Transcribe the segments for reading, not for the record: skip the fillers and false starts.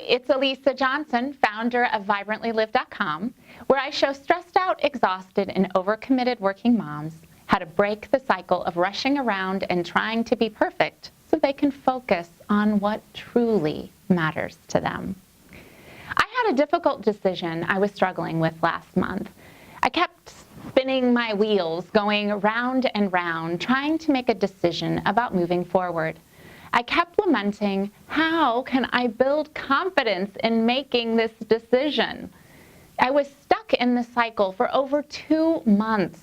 it's Elisa Johnson, founder of VibrantlyLive.com, where I show stressed out, exhausted, and overcommitted working moms how to break the cycle of rushing around and trying to be perfect so they can focus on what truly matters to them. I had a difficult decision I was struggling with last month. I kept spinning my wheels, going round and round, trying to make a decision about moving forward. I kept lamenting, how can I build confidence in making this decision? I was stuck in the cycle for over 2 months.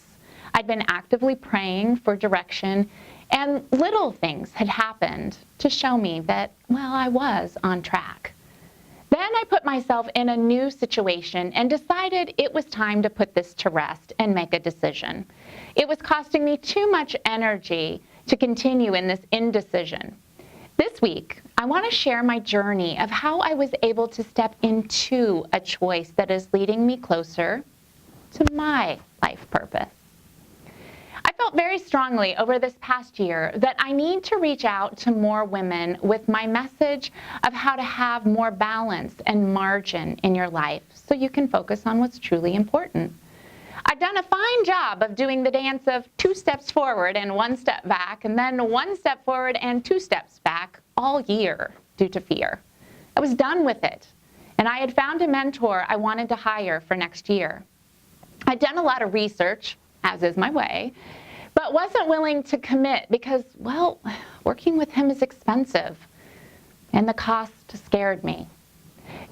I'd been actively praying for direction, and little things had happened to show me that, well, I was on track. Then I put myself in a new situation and decided it was time to put this to rest and make a decision. It was costing me too much energy to continue in this indecision. This week, I want to share my journey of how I was able to step into a choice that is leading me closer to my life purpose. I felt very strongly over this past year that I need to reach out to more women with my message of how to have more balance and margin in your life so you can focus on what's truly important. I've done a fine job of doing the dance of 2 steps forward and 1 step back, and then 1 step forward and 2 steps back all year due to fear. I was done with it, and I had found a mentor I wanted to hire for next year. I'd done a lot of research, as is my way, but wasn't willing to commit because, well, working with him is expensive, and the cost scared me.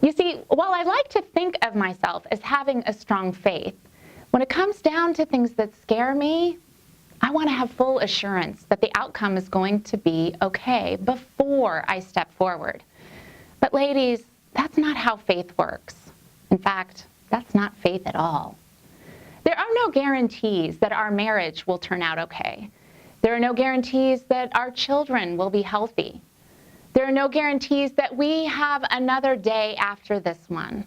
You see, while I like to think of myself as having a strong faith, when it comes down to things that scare me, I want to have full assurance that the outcome is going to be okay before I step forward. But ladies, that's not how faith works. In fact, that's not faith at all. There are no guarantees that our marriage will turn out okay. There are no guarantees that our children will be healthy. There are no guarantees that we have another day after this one.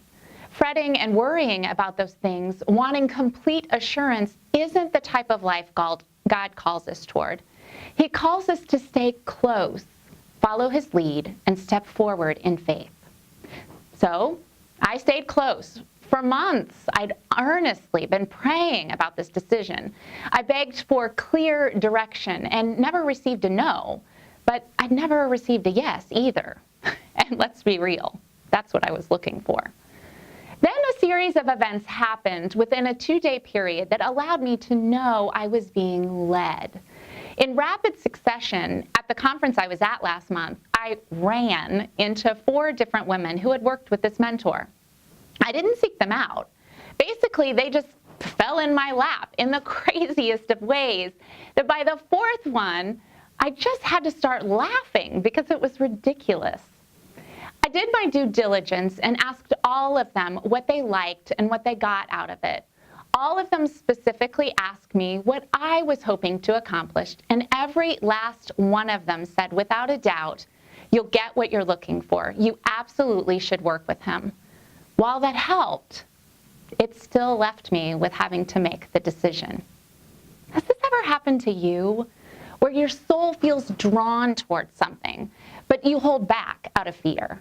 Fretting and worrying about those things, wanting complete assurance, isn't the type of life God calls us toward. He calls us to stay close, follow his lead, and step forward in faith. So I stayed close. For months, I'd earnestly been praying about this decision. I begged for clear direction and never received a no, but I'd never received a yes either. And let's be real, that's what I was looking for. Then a series of events happened within a 2-day period that allowed me to know I was being led. In rapid succession, at the conference I was at last month, I ran into 4 different women who had worked with this mentor. I didn't seek them out. Basically, they just fell in my lap in the craziest of ways that by the 4th one, I just had to start laughing because it was ridiculous. I did my due diligence and asked all of them what they liked and what they got out of it. All of them specifically asked me what I was hoping to accomplish, and every last one of them said without a doubt, you'll get what you're looking for. You absolutely should work with him. While that helped, it still left me with having to make the decision. Has this ever happened to you, where your soul feels drawn towards something, but you hold back out of fear?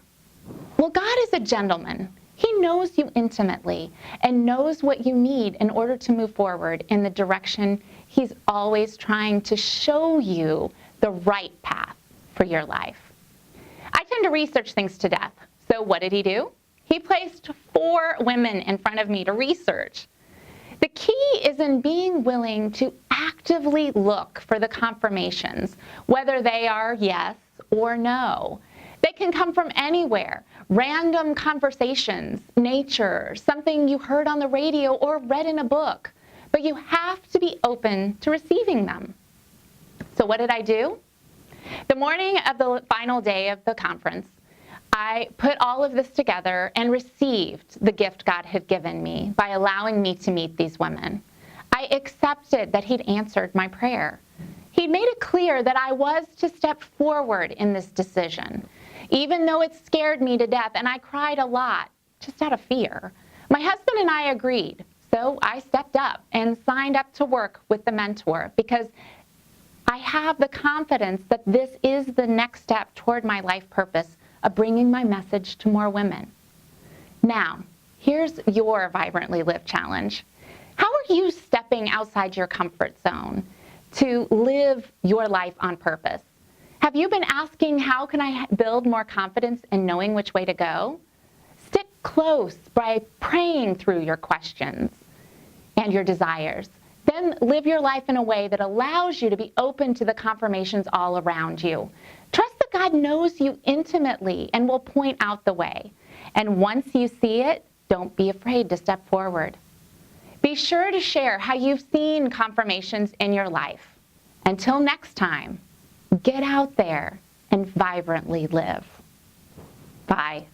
Well, God is a gentleman. He knows you intimately and knows what you need in order to move forward in the direction he's always trying to show you the right path for your life. I tend to research things to death. So what did he do? He placed 4 women in front of me to research. The key is in being willing to actively look for the confirmations, whether they are yes or no. They can come from anywhere, random conversations, nature, something you heard on the radio or read in a book, but you have to be open to receiving them. So what did I do? The morning of the final day of the conference, I put all of this together and received the gift God had given me by allowing me to meet these women. I accepted that he'd answered my prayer. He'd made it clear that I was to step forward in this decision. Even though it scared me to death and I cried a lot, just out of fear, my husband and I agreed. So I stepped up and signed up to work with the mentor because I have the confidence that this is the next step toward my life purpose of bringing my message to more women. Now, here's your Vibrantly Live challenge. How are you stepping outside your comfort zone to live your life on purpose? Have you been asking, how can I build more confidence in knowing which way to go? Stick close by praying through your questions and your desires. Then live your life in a way that allows you to be open to the confirmations all around you. Trust that God knows you intimately and will point out the way. And once you see it, don't be afraid to step forward. Be sure to share how you've seen confirmations in your life. Until next time, get out there and vibrantly live. Bye.